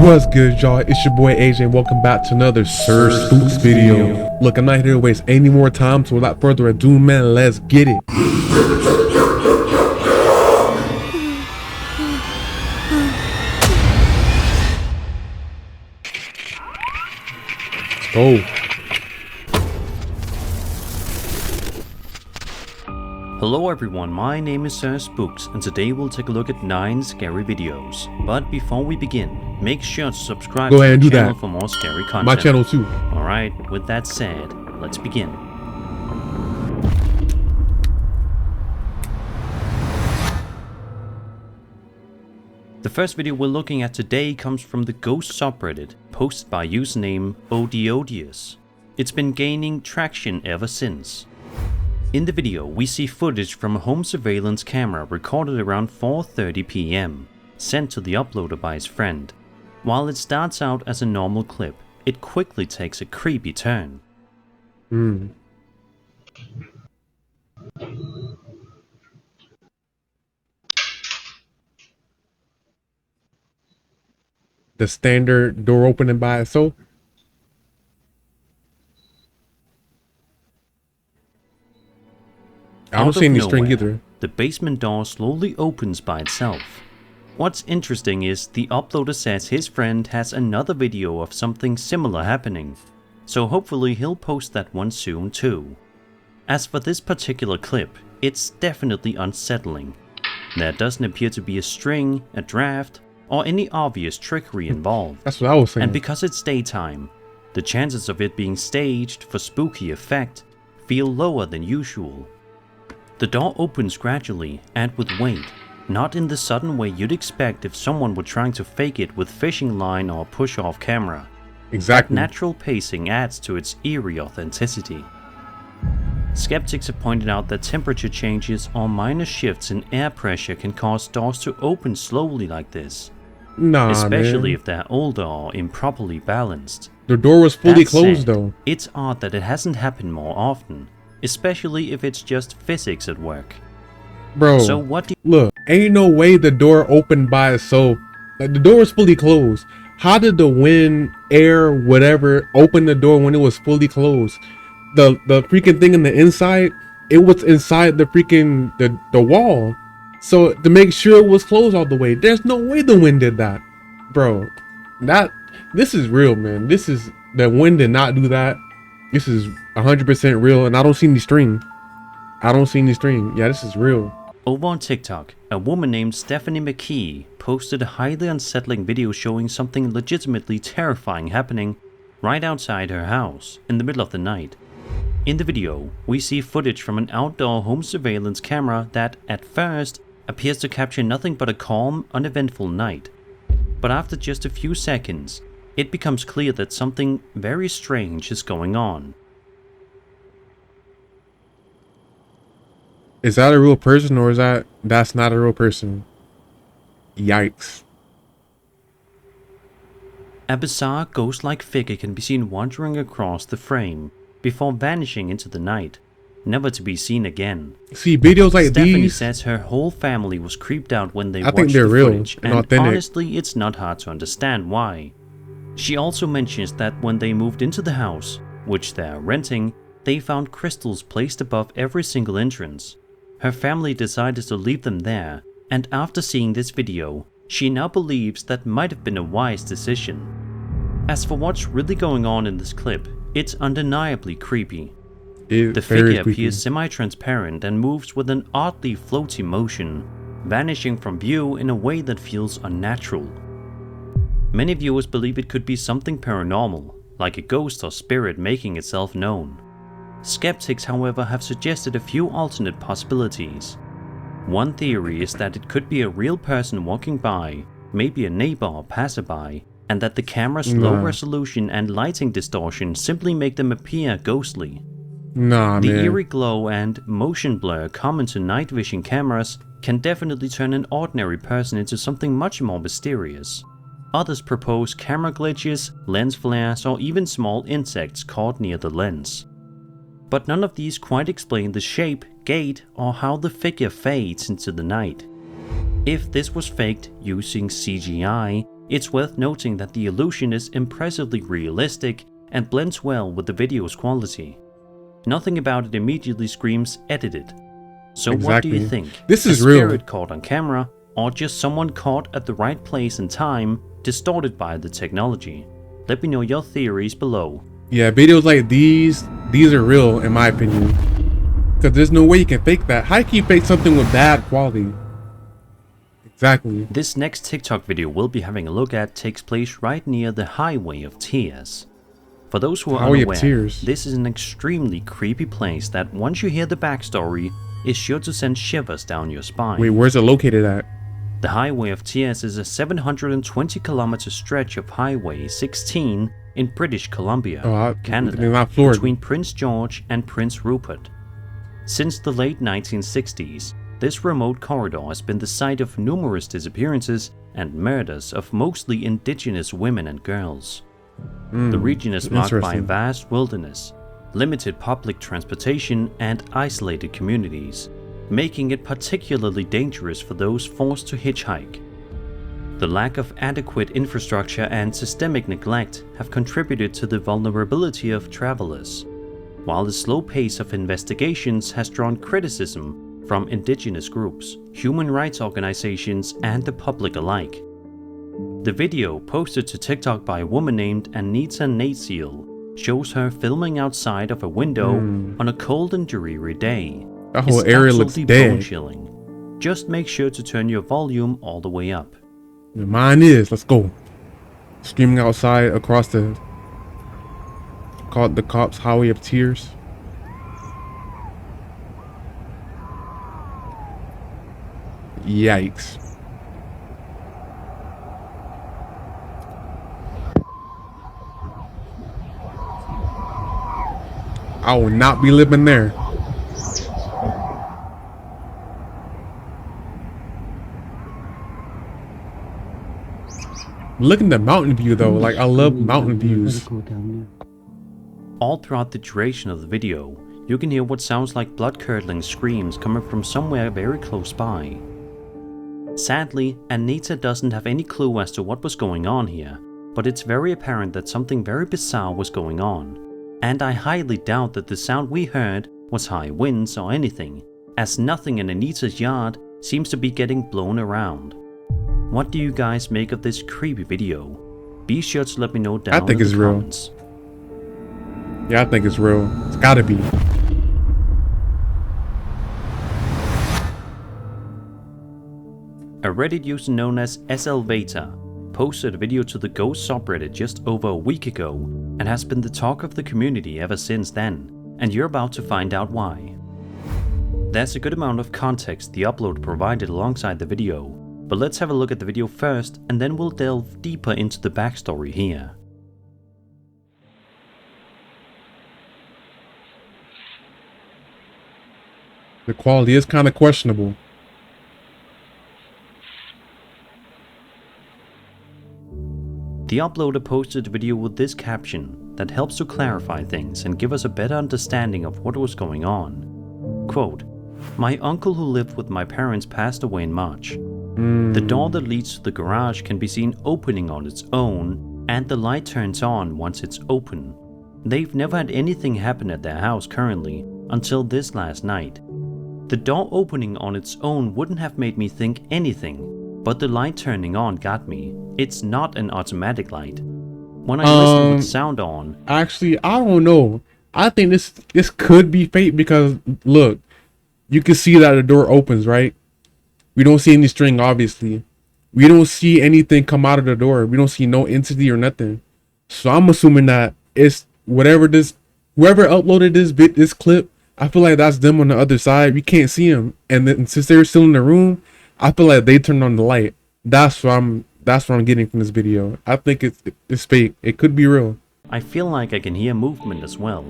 What's good, y'all? It's your boy AJ and welcome back to another Sir Spooks video. Look, I'm not here to waste any more time, so without further ado, man, let's get it. Let's go. Hello everyone, my name is Sir Spooks and today we'll take a look at 9 scary videos. But before we begin, make sure to subscribe to the channel for more scary content. My channel too. Alright, with that said, let's begin. The first video we're looking at today comes from the Ghost subreddit, posted by username Odious. It's been gaining traction ever since. In the video, we see footage from a home surveillance camera recorded around 4:30 PM, sent to the uploader by his friend. While it starts out as a normal clip, it quickly takes a creepy turn. The standard door opening by itself. I don't see any string either. The basement door slowly opens by itself. What's interesting is the uploader says his friend has another video of something similar happening, so hopefully he'll post that one soon too. As for this particular clip, it's definitely unsettling. There doesn't appear to be a string, a draft, or any obvious trickery involved. That's what I was saying. And because it's daytime, the chances of it being staged for spooky effect feel lower than usual. The door opens gradually and with weight, not in the sudden way you'd expect if someone were trying to fake it with fishing line or push-off camera. Exactly. That natural pacing adds to its eerie authenticity. Skeptics have pointed out that temperature changes or minor shifts in air pressure can cause doors to open slowly like this. Nah, especially man. if they're older or improperly balanced. The door was fully That closed said, though. It's odd that it hasn't happened more often, especially if it's just physics at work. Bro, So what do you look, ain't no way the door opened by itself. Like, the door was fully closed. How did the wind, air, whatever, open the door when it was fully closed? The freaking thing in the inside, it was inside the freaking the wall. So to make sure it was closed all the way, there's no way the wind did that. Bro, this is real, man. The wind did not do that. This is 100% real, and I don't see any string. Yeah, this is real. Over on TikTok, a woman named Stephanie McKee posted a highly unsettling video showing something legitimately terrifying happening right outside her house in the middle of the night. In the video, we see footage from an outdoor home surveillance camera that, at first, appears to capture nothing but a calm, uneventful night. But after just a few seconds, it becomes clear that something very strange is going on. Is that a real person, or is that's not a real person? Yikes. A bizarre ghost-like figure can be seen wandering across the frame before vanishing into the night, never to be seen again. See, videos like Stephanie these, says her whole family was creeped out when they I watched think they're the real footage, and and authentic. honestly, it's not hard to understand why. She also mentions that when they moved into the house, which they're renting, they found crystals placed above every single entrance. Her family decided to leave them there, and after seeing this video, she now believes that might have been a wise decision. As for what's really going on in this clip, it's undeniably creepy. The figure appears semi-transparent and moves with an oddly floaty motion, vanishing from view in a way that feels unnatural. Many viewers believe it could be something paranormal, like a ghost or spirit making itself known. Skeptics, however, have suggested a few alternate possibilities. One theory is that it could be a real person walking by, maybe a neighbor or passerby, and that the camera's low resolution and lighting distortion simply make them appear ghostly. The eerie glow and motion blur common to night vision cameras can definitely turn an ordinary person into something much more mysterious. Others propose camera glitches, lens flares, or even small insects caught near the lens. But none of these quite explain the shape, gait, or how the figure fades into the night. If this was faked using CGI, It's worth noting that the illusion is impressively realistic and blends well with the video's quality. Nothing about it immediately screams edited. So what do you think? This is a real. Spirit caught on camera, or just someone caught at the right place and time, distorted by the technology? Let me know your theories below. Yeah, videos like these are real in my opinion. Because there's no way you can fake that. How can you fake something with bad quality? Exactly. This next TikTok video we'll be having a look at takes place right near the Highway of Tears. For those who are unaware, this is an extremely creepy place that once you hear the backstory, is sure to send shivers down your spine. Wait, where's it located at? The Highway of Tears is a 720-kilometer stretch of Highway 16 in British Columbia, Canada, between Prince George and Prince Rupert. Since the late 1960s, this remote corridor has been the site of numerous disappearances and murders of mostly indigenous women and girls. The region is marked by a vast wilderness, limited public transportation, and isolated communities, making it particularly dangerous for those forced to hitchhike. The lack of adequate infrastructure and systemic neglect have contributed to the vulnerability of travelers, while the slow pace of investigations has drawn criticism from indigenous groups, human rights organizations, and the public alike. The video, posted to TikTok by a woman named Anita Natsiel, shows her filming outside of a window on a cold and dreary day. That whole area looks dead. Bone-chilling. Just make sure to turn your volume all the way up. Mine is. Let's go. Screaming outside across the cops' Highway of Tears. Yikes. I will not be living there. Look at the mountain view though, like I love mountain views. All throughout the duration of the video, you can hear what sounds like blood-curdling screams coming from somewhere very close by. Sadly, Anita doesn't have any clue as to what was going on here, but it's very apparent that something very bizarre was going on. And I highly doubt that the sound we heard was high winds or anything, as nothing in Anita's yard seems to be getting blown around. What do you guys make of this creepy video? Be sure to let me know down in the comments. Yeah, I think it's real. It's gotta be. A Reddit user known as SLVata posted a video to the Ghost subreddit just over a week ago and has been the talk of the community ever since then, and you're about to find out why. There's a good amount of context the upload provided alongside the video, but let's have a look at the video first and then we'll delve deeper into the backstory here. The quality is kind of questionable. The uploader posted a video with this caption that helps to clarify things and give us a better understanding of what was going on. Quote, "My uncle who lived with my parents passed away in March. The door that leads to the garage can be seen opening on its own, and the light turns on once it's open. They've never had anything happen at their house currently until this last night. The door opening on its own wouldn't have made me think anything, but the light turning on got me. It's not an automatic light. When I listen with sound on..." Actually, I don't know. I think this could be fake because look, you can see that the door opens, right? We don't see any string, obviously. We don't see anything come out of the door. We don't see no entity or nothing. So I'm assuming that it's whoever uploaded this clip, I feel like that's them on the other side. We can't see them. And then since they were still in the room, I feel like they turned on the light. That's what I'm getting from this video. I think it's fake. It could be real. I feel like I can hear movement as well.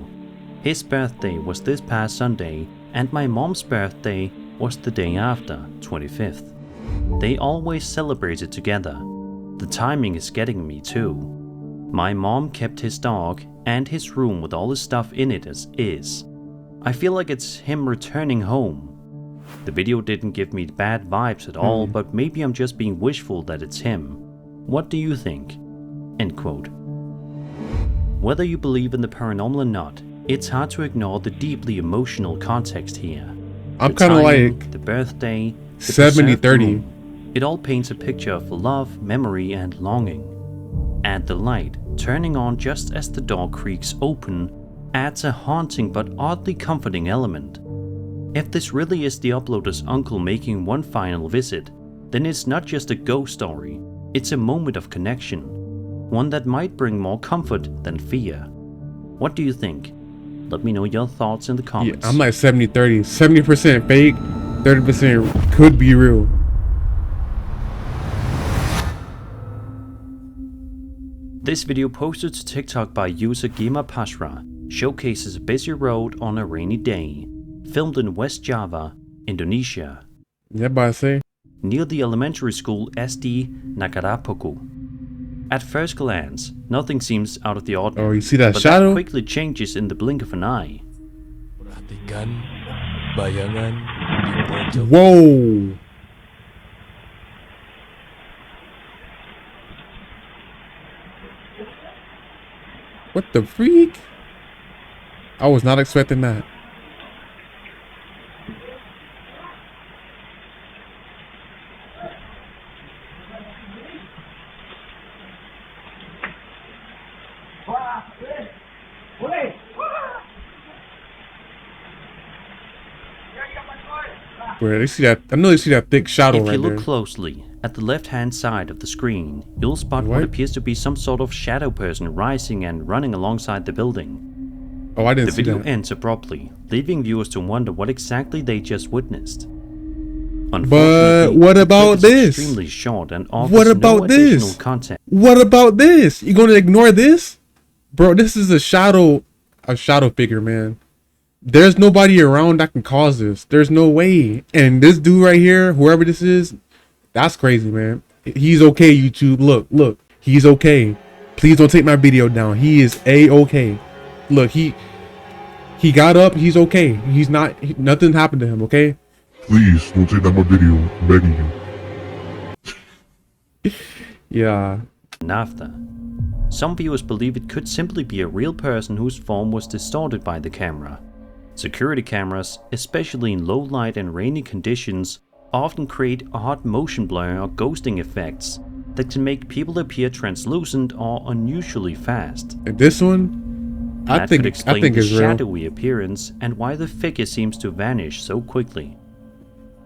His birthday was this past Sunday, and my mom's birthday was the day after, 25th. They always celebrated together. The timing is getting me too. My mom kept his dog and his room with all his stuff in it as is. I feel like it's him returning home. The video didn't give me bad vibes at all, but maybe I'm just being wishful that it's him. What do you think? End quote. Whether you believe in the paranormal or not, it's hard to ignore the deeply emotional context here. I'm kind of like the birthday, the 70-30. moon, it all paints a picture of love, memory, and longing. And the light, turning on just as the door creaks open, adds a haunting but oddly comforting element. If this really is the uploader's uncle making one final visit, then it's not just a ghost story, it's a moment of connection, one that might bring more comfort than fear. What do you think? Let me know your thoughts in the comments. Yeah, I'm like 70-30. 70% fake, 30% could be real. This video posted to TikTok by user Gima Pashra showcases a busy road on a rainy day, filmed in West Java, Indonesia. Yeah, but I say. Near the elementary school SD Nakarapoku. At first glance, nothing seems out of the ordinary. Oh, you see that but shadow? That quickly changes in the blink of an eye. Perhatikan bayangan di pojok. Whoa! What the freak? I was not expecting that. Bro, they see that? I know they see that thick shadow If right you look there. closely, at the left-hand side of the screen, you'll spot what What? appears to be some sort of shadow person rising and running alongside the building. Oh, I didn't The see video that. ends abruptly, leaving viewers to wonder what exactly they just witnessed. But Unfortunately, what the about clip is this? extremely short and offers What no about additional this? content. What about this? You gonna ignore this? Bro, this is a shadow figure, man. There's nobody around that can cause this. There's no way. And this dude right here, whoever this is, that's crazy, man. He's okay, YouTube. Look. He's okay. Please don't take my video down. He is A-okay. Look, he got up. He's okay. He's not, nothing happened to him, okay? Please don't take down my video. I'm begging you. Yeah. And after. Some viewers believe it could simply be a real person whose form was distorted by the camera. Security cameras, especially in low light and rainy conditions, often create odd motion blur or ghosting effects that can make people appear translucent or unusually fast. And this one, I That could think explain the is real. shadowy appearance and why the figure seems to vanish so quickly.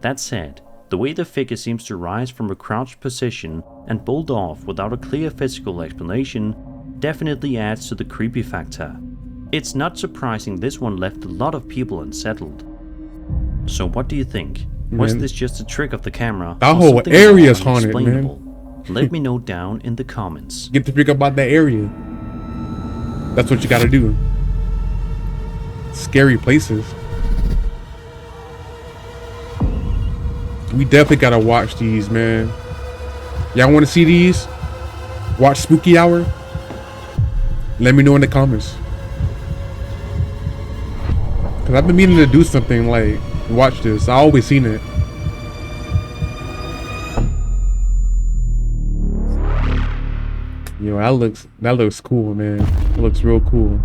That said, the way the figure seems to rise from a crouched position and bolt off without a clear physical explanation definitely adds to the creepy factor. It's not surprising this one left a lot of people unsettled. So what do you think? Was Man, this just a trick of the camera? that or whole something area more is haunted, man. unexplainable? Let me know down in the comments. Get to freak about that area. That's what you gotta do. Scary places. We definitely gotta watch these, man. Y'all wanna see these? Watch Spooky Hour? Let me know in the comments. Cause I've been meaning to do something like watch this. I always seen it. Yo, that looks cool, man. It looks real cool.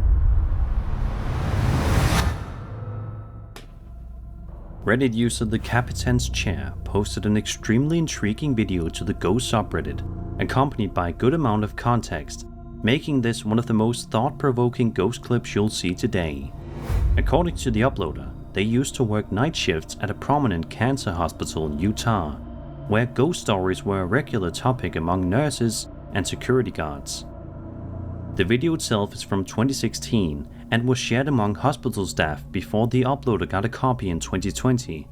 Reddit user The Capitan's Chair posted an extremely intriguing video to the Ghost subreddit, accompanied by a good amount of context, making this one of the most thought-provoking ghost clips you'll see today. According to the uploader, they used to work night shifts at a prominent cancer hospital in Utah, where ghost stories were a regular topic among nurses and security guards. The video itself is from 2016 and was shared among hospital staff before the uploader got a copy in 2020,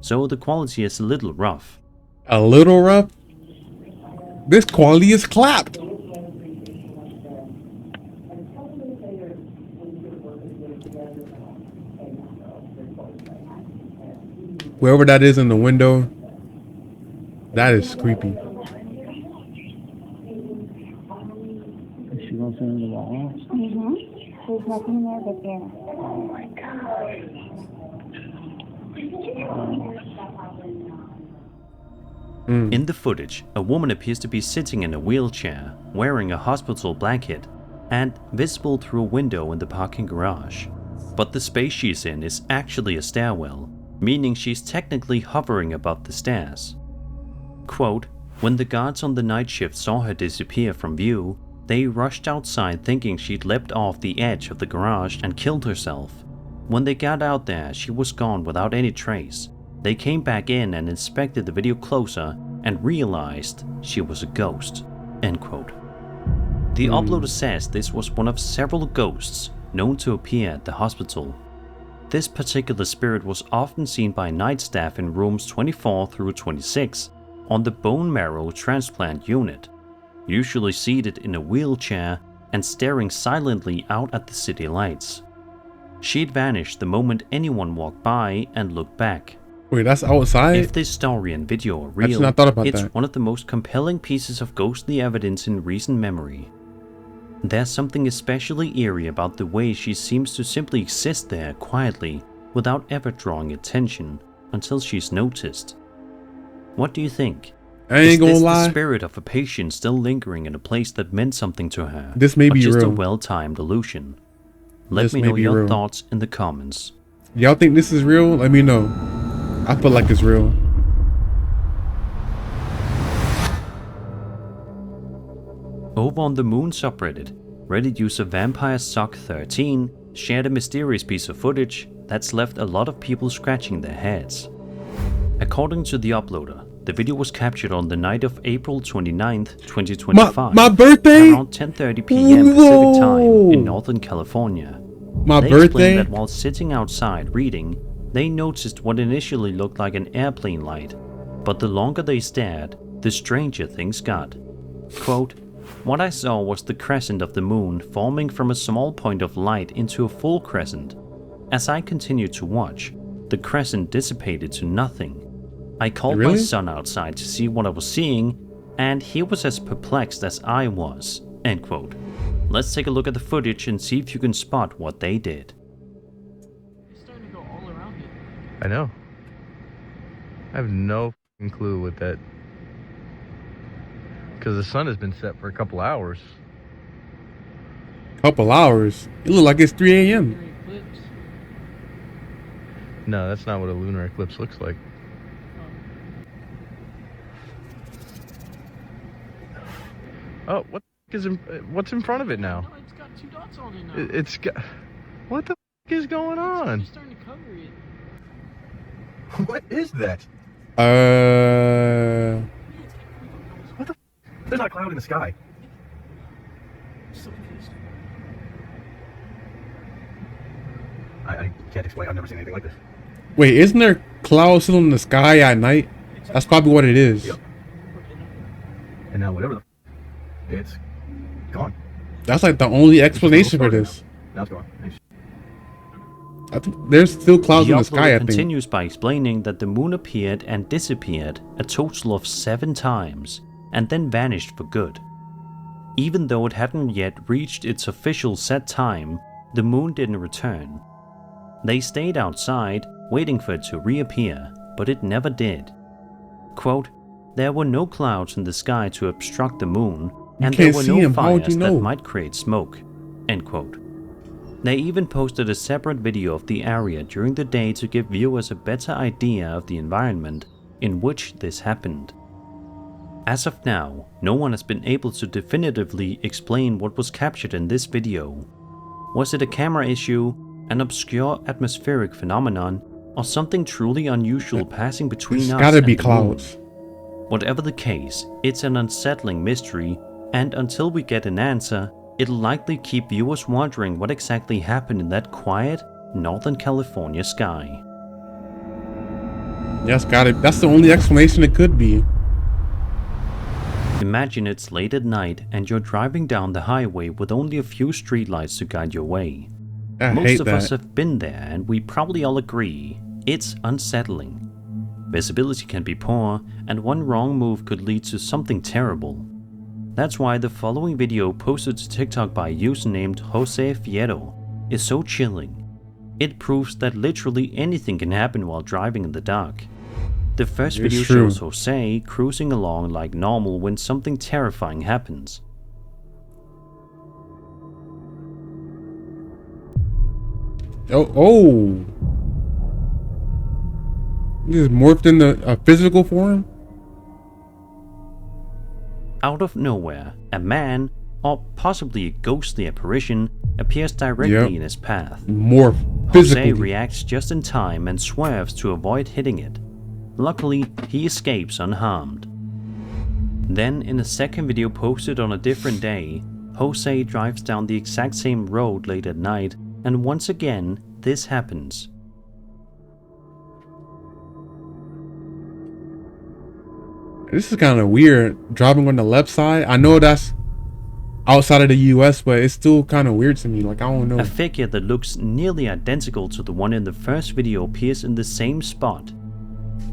so the quality is a little rough. A little rough? This quality is clapped. Wherever that is in the window, that is creepy. She goes into the wall. There's nothing there but air. Oh my god. In the footage, a woman appears to be sitting in a wheelchair, wearing a hospital blanket, and visible through a window in the parking garage. But the space she's in is actually a stairwell, meaning she's technically hovering above the stairs. Quote, "When the guards on the night shift saw her disappear from view, they rushed outside thinking she'd leapt off the edge of the garage and killed herself. When they got out there, she was gone without any trace. They came back in and inspected the video closer and realized she was a ghost." End quote. The uploader says this was one of several ghosts known to appear at the hospital. This particular spirit was often seen by night staff in rooms 24 through 26 on the bone marrow transplant unit, usually seated in a wheelchair and staring silently out at the city lights. She'd vanished the moment anyone walked by and looked back. Wait, that's outside? If this story and video are I just real, not thought about it's that. one of the most compelling pieces of ghostly evidence in recent memory. There's something especially eerie about the way she seems to simply exist there quietly without ever drawing attention until she's noticed. What do you think? I ain't gonna Is this lie. the spirit of a patient still lingering in a place that meant something to her? This may or be just real. a well-timed illusion? Let This me may know be your real. thoughts in the comments. Y'all think this is real? Let me know. I feel like it's real. Over on the Moon subreddit, Reddit user VampireSock13 shared a mysterious piece of footage that's left a lot of people scratching their heads. According to the uploader, the video was captured on the night of April 29th, 2025. My birthday? Around 10:30 p.m. Pacific time Whoa. in Northern California. My They birthday? explained that while sitting outside reading, they noticed what initially looked like an airplane light, but the longer they stared, the stranger things got. Quote, "What I saw was the crescent of the moon forming from a small point of light into a full crescent. As I continued to watch, the crescent dissipated to nothing. I called my Really? son outside to see what I was seeing, and he was as perplexed as I was." End quote. Let's take a look at the footage and see if you can spot what they did. It's starting to go all around it. I know. I have no f***ing clue what that... Because the sun has been set for a couple hours. Couple hours. It look like it's 3 a.m. Lunar eclipse. No, that's not what a lunar eclipse looks like. Oh, what the f*** is what's in front of it now? No, it's got 2 dots on it now. It's got... What the f*** is going on? It's starting to cover it. What is that? There's not a cloud in the sky. I'm so confused. I can't explain. I've never seen anything like this. Wait, isn't there clouds still in the sky at night? That's probably what it is. Yep. And now whatever the it's gone. That's like the only explanation for this. Now it's gone. I think there's still clouds The in the sky, uploader I think. continues by explaining that the moon appeared and disappeared a total of 7 times, and then vanished for good. Even though it hadn't yet reached its official set time, the moon didn't return. They stayed outside, waiting for it to reappear, but it never did. Quote, "There were no clouds in the sky to obstruct the moon, and there can't were see no him, how would fires you that know? might create smoke." End quote. They even posted a separate video of the area during the day to give viewers a better idea of the environment in which this happened. As of now, no one has been able to definitively explain what was captured in this video. Was it a camera issue, an obscure atmospheric phenomenon, or something truly unusual passing between It's us gotta and be the moon? clouds. Whatever the case, it's an unsettling mystery, and until we get an answer, it'll likely keep viewers wondering what exactly happened in that quiet Northern California sky. That's the only explanation it could be. Imagine it's late at night and you're driving down the highway with only a few streetlights to guide your way. I Most hate of us that. have been there, and we probably all agree it's unsettling. Visibility can be poor, and one wrong move could lead to something terrible. That's why the following video posted to TikTok by a user named Jose Fierro is so chilling. It proves that literally anything can happen while driving in the dark. The first It's video true. shows Jose cruising along like normal when something terrifying happens. Oh. Just morphed into a physical form? Out of nowhere, a man, or possibly a ghostly apparition, appears directly in his path. Morph. Jose Physically. reacts just in time and swerves to avoid hitting it. Luckily, he escapes unharmed. Then, in a second video posted on a different day, Jose drives down the exact same road late at night, and once again, this happens. This is kind of weird. Driving on the left side. I know that's outside of the US, but it's still kind of weird to me. Like, I don't know. A figure that looks nearly identical to the one in the first video appears in the same spot.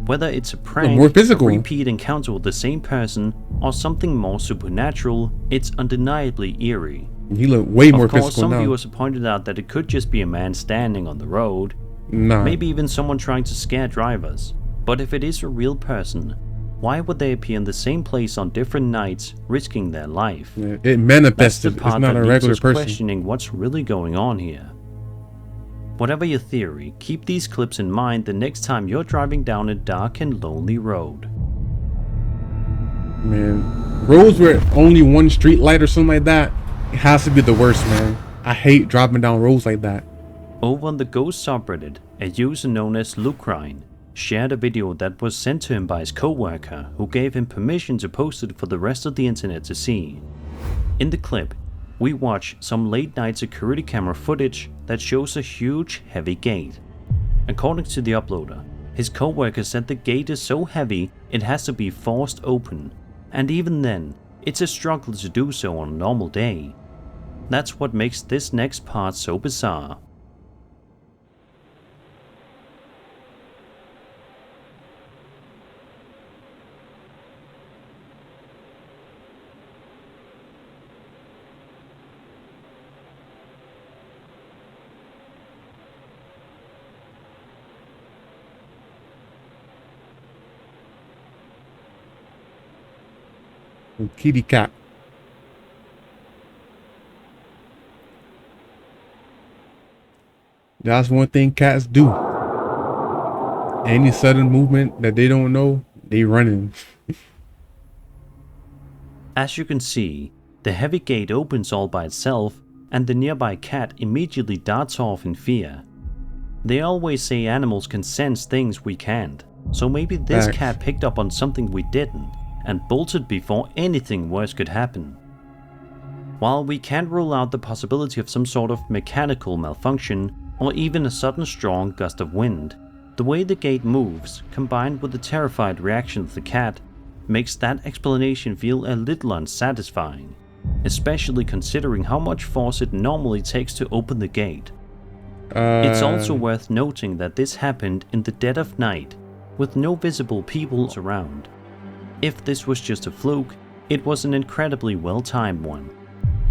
Whether it's a prank, more physical. a repeat encounter with the same person, or something more supernatural, it's undeniably eerie. He look way more Of course, physical some now. viewers have pointed out that it could just be a man standing on the road, Nah. maybe even someone trying to scare drivers. But if it is a real person, why would they appear in the same place on different nights, risking their life? Yeah, it That's manifested. the It's part not that a leaves regular us person. questioning what's really going on here. Whatever your theory, keep these clips in mind the next time you're driving down a dark and lonely road. Man, roads where only one street light or something like that, it has to be the worst, man. I hate driving down roads like that. Over on the Ghost subreddit, a user known as Lucrine shared a video that was sent to him by his co-worker, who gave him permission to post it for the rest of the internet to see. In the clip, we watch some late night security camera footage that shows a huge, heavy gate. According to the uploader, his co-worker said the gate is so heavy it has to be forced open, and even then, it's a struggle to do so on a normal day. That's what makes this next part so bizarre. Kitty cat. That's one thing cats do. Any sudden movement that they don't know, they running. As you can see, the heavy gate opens all by itself, and the nearby cat immediately darts off in fear. They always say animals can sense things we can't, so maybe this Facts. cat picked up on something we didn't, and bolted before anything worse could happen. While we can't rule out the possibility of some sort of mechanical malfunction, or even a sudden strong gust of wind, the way the gate moves, combined with the terrified reaction of the cat, makes that explanation feel a little unsatisfying, especially considering how much force it normally takes to open the gate. It's also worth noting that this happened in the dead of night, with no visible people around. If this was just a fluke, it was an incredibly well-timed one.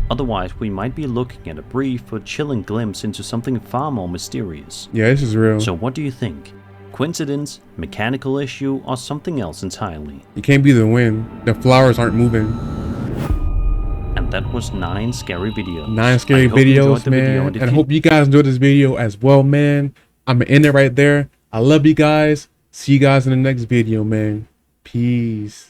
Otherwise, we might be looking at a brief but chilling glimpse into something far more mysterious. Yeah, this is real. So what do you think? Coincidence, mechanical issue, or something else entirely? It can't be the wind. The flowers aren't moving. And that was 9 scary videos. 9 scary I hope you enjoyed videos, the video, man. and if And I you- hope you guys enjoyed this video as well, man. I'm gonna end it right there. I love you guys. See you guys in the next video, man. Peace.